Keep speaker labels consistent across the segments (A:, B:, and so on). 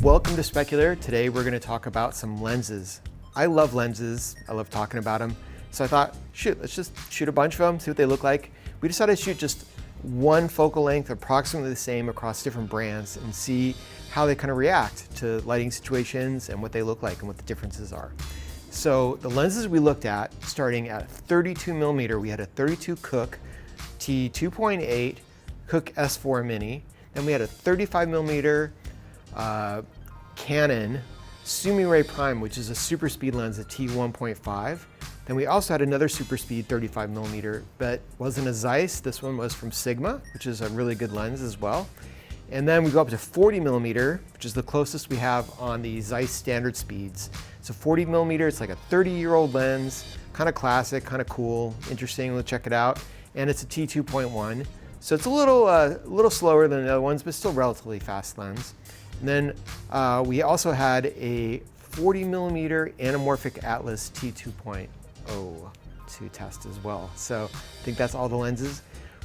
A: Welcome to Spekulor. Today we're going to talk about some lenses. I love lenses. I love talking about them. So I thought, let's just shoot a bunch of them, see what they look like. We decided to shoot just one focal length approximately the same across different brands and see how they kind of react to lighting situations and what they look like and what the differences are. So the lenses we looked at, starting at 32 millimeter, we had a 32 Cooke T2.8 Cooke S4 Mini. Then we had a 35 millimeter Canon Sumire Prime, which is a super speed lens at T1.5. Then we also had another super speed 35 millimeter, but wasn't a Zeiss. This one was from Sigma, which is a really good lens as well. And then we go up to 40 millimeter, which is the closest we have on the Zeiss standard speeds. So 40 millimeter, it's like a 30-year-old lens, kind of classic, kind of cool, interesting. We'll check it out. And it's a T2.1. So it's a little slower than the other ones, but still relatively fast lens. And then we also had a 40 millimeter Anamorphic Atlas T2.0 to test as well. So I think that's all the lenses.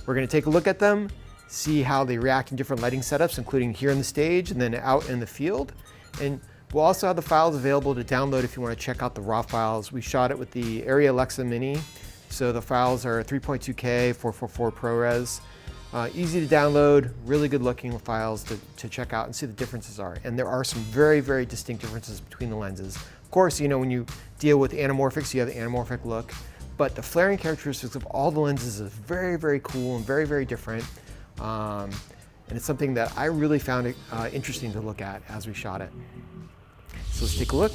A: We're going to take a look at them, see how they react in different lighting setups, including here on the stage and then out in the field. And we'll also have the files available to download if you want to check out the raw files. We shot it with the Arri Alexa Mini. So the files are 3.2K, 444 ProRes. Easy to download, really good looking files to check out and see the differences are. And there are some very, very distinct differences between the lenses. Of course, you know, when you deal with anamorphics, you have the anamorphic look, but the flaring characteristics of all the lenses is very, very cool and very, very different. And it's something that I really found interesting to look at as we shot it. So let's take a look.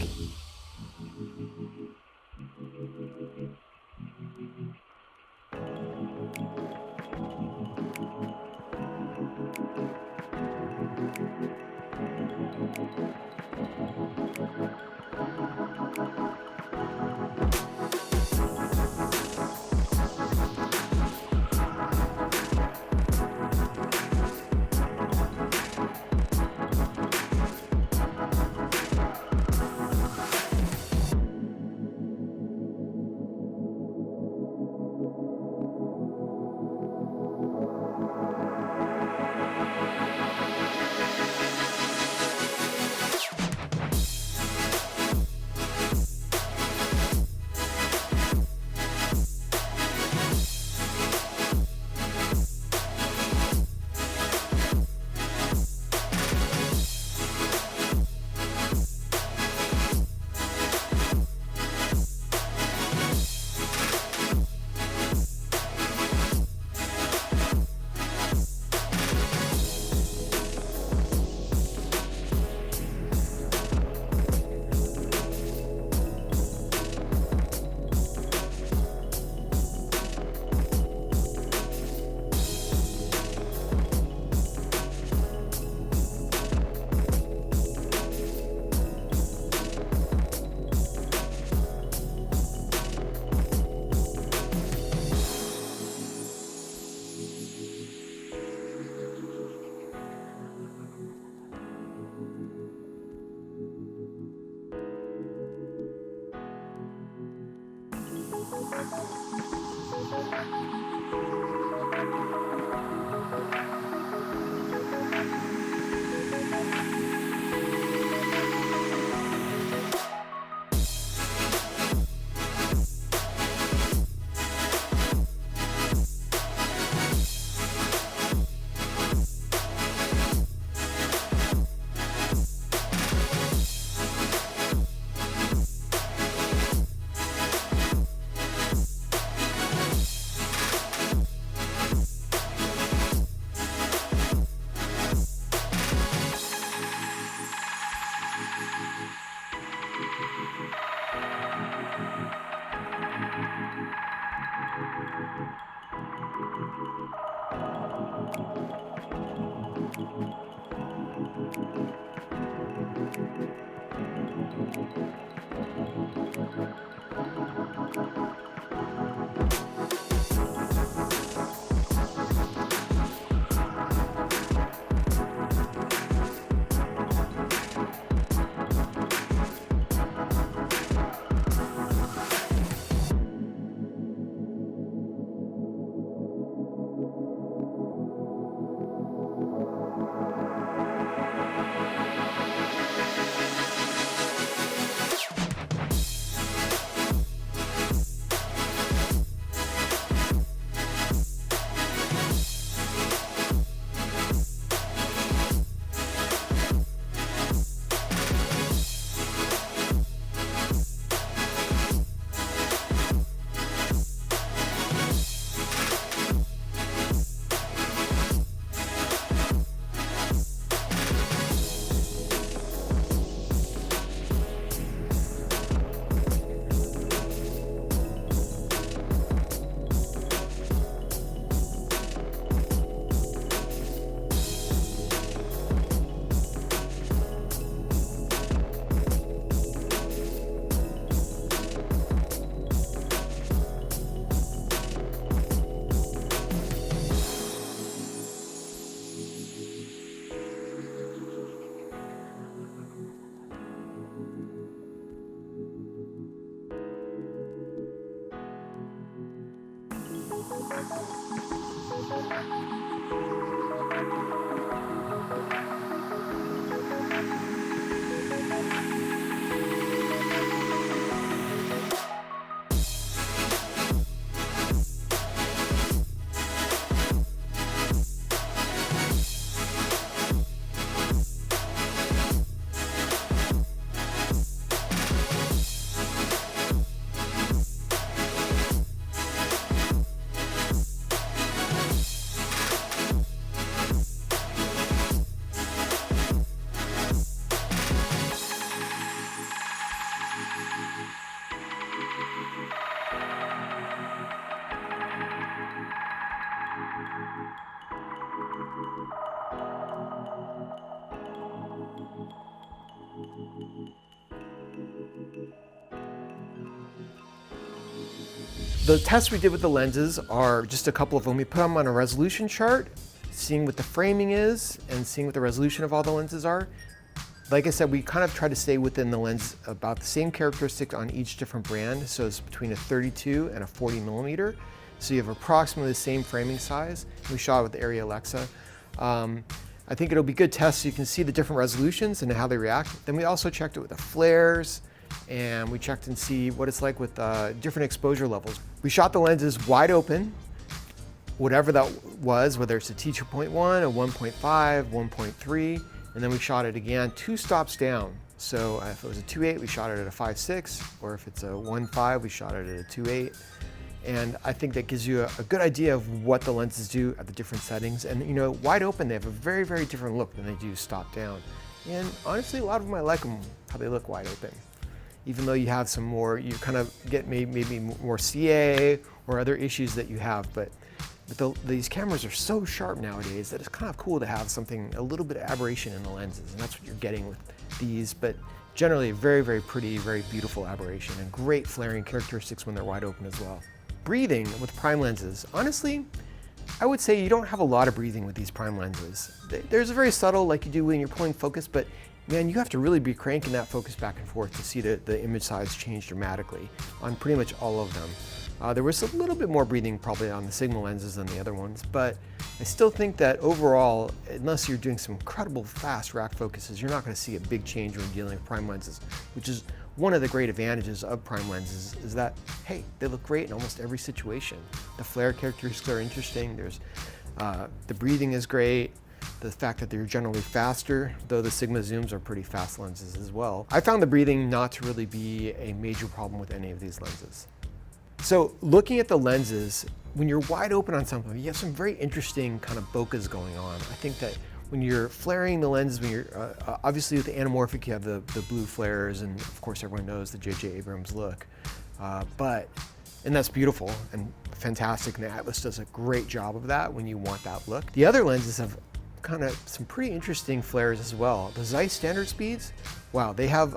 A: The tests we did with the lenses are just a couple of them. We put them on a resolution chart, seeing what the framing is and seeing what the resolution of all the lenses are. Like I said, we kind of try to stay within the lens about the same characteristics on each different brand. So it's between a 32 and a 40 millimeter. So you have approximately the same framing size. We shot it with the Arri Alexa. I think it'll be good tests so you can see the different resolutions and how they react. Then we also checked it with the flares, and we checked and see what it's like with different exposure levels. We shot the lenses wide open, whatever that was, whether it's a T2.1, a 1.5, 1.3, and then we shot it again 2 stops down. So if it was a 2.8, we shot it at a 5.6, or if it's a 1.5, we shot it at a 2.8. And I think that gives you a good idea of what the lenses do at the different settings. And you know, wide open, they have a very, very different look than they do stop down. And honestly, a lot of them, I like them how they look wide open. Even though you have some more, you kind of get maybe more CA or other issues that you have. But these cameras are so sharp nowadays that it's kind of cool to have something, a little bit of aberration in the lenses. And that's what you're getting with these. But generally, very, very pretty, very beautiful aberration and great flaring characteristics when they're wide open as well. Breathing with prime lenses, honestly, I would say you don't have a lot of breathing with these prime lenses. There's a very subtle, like you do when you're pulling focus, but man, you have to really be cranking that focus back and forth to see the image size change dramatically on pretty much all of them. There was a little bit more breathing probably on the Sigma lenses than the other ones, but I still think that overall, unless you're doing some incredible fast rack focuses, you're not going to see a big change when dealing with prime lenses, which is one of the great advantages of prime lenses is that, hey, they look great in almost every situation. The flare characteristics are interesting. The breathing is great. The fact that they're generally faster, though the Sigma zooms are pretty fast lenses as well. I found the breathing not to really be a major problem with any of these lenses. So looking at the lenses, when you're wide open on something, you have some very interesting kind of bokehs going on. I think that when you're flaring the lenses, when you're obviously with the anamorphic, you have the blue flares, and of course everyone knows the J.J. Abrams look. And that's beautiful and fantastic, and the Atlas does a great job of that when you want that look. The other lenses have kind of some pretty interesting flares as well. The Zeiss standard speeds, wow, they have,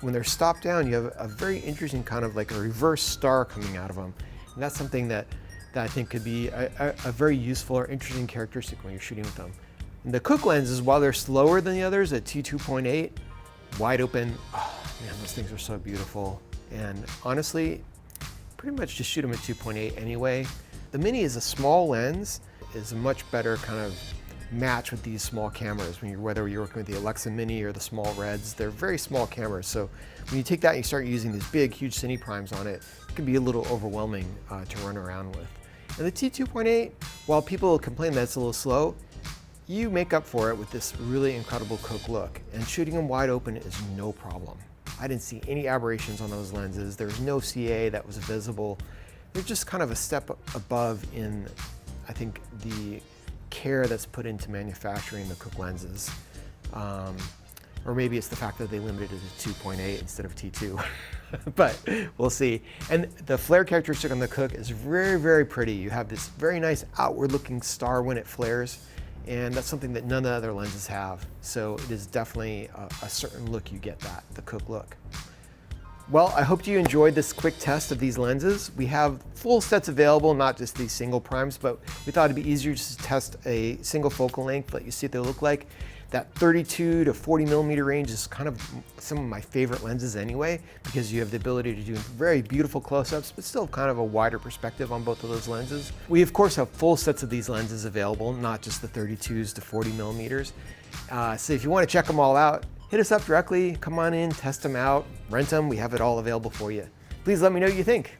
A: when they're stopped down, you have a very interesting kind of like a reverse star coming out of them. And that's something that I think could be a very useful or interesting characteristic when you're shooting with them. And the Cooke lenses, while they're slower than the others at T2.8, wide open, oh man, those things are so beautiful. And honestly, pretty much just shoot them at 2.8 anyway. The Mini is a small lens, is a much better kind of match with these small cameras. Whether you're working with the Alexa Mini or the small Reds, they're very small cameras. So when you take that and you start using these big, huge CINE primes on it, it can be a little overwhelming to run around with. And the T2.8, while people complain that it's a little slow, you make up for it with this really incredible Cooke look. And shooting them wide open is no problem. I didn't see any aberrations on those lenses. There's no CA that was visible. They're just kind of a step above in, I think, the care that's put into manufacturing the Cooke lenses. Or maybe it's the fact that they limited it to 2.8 instead of T2, but we'll see. And the flare characteristic on the Cooke is very, very pretty. You have this very nice outward looking star when it flares, and that's something that none of the other lenses have. So it is definitely a certain look you get that, the Cooke look. Well, I hope you enjoyed this quick test of these lenses. We have full sets available, not just these single primes, but we thought it'd be easier just to test a single focal length, let you see what they look like. That 32 to 40 millimeter range is kind of some of my favorite lenses anyway, because you have the ability to do very beautiful close-ups, but still kind of a wider perspective on both of those lenses. We of course have full sets of these lenses available, not just the 32s to 40 millimeters. So if you want to check them all out, hit us up directly, come on in, test them out, rent them, we have it all available for you. Please let me know what you think.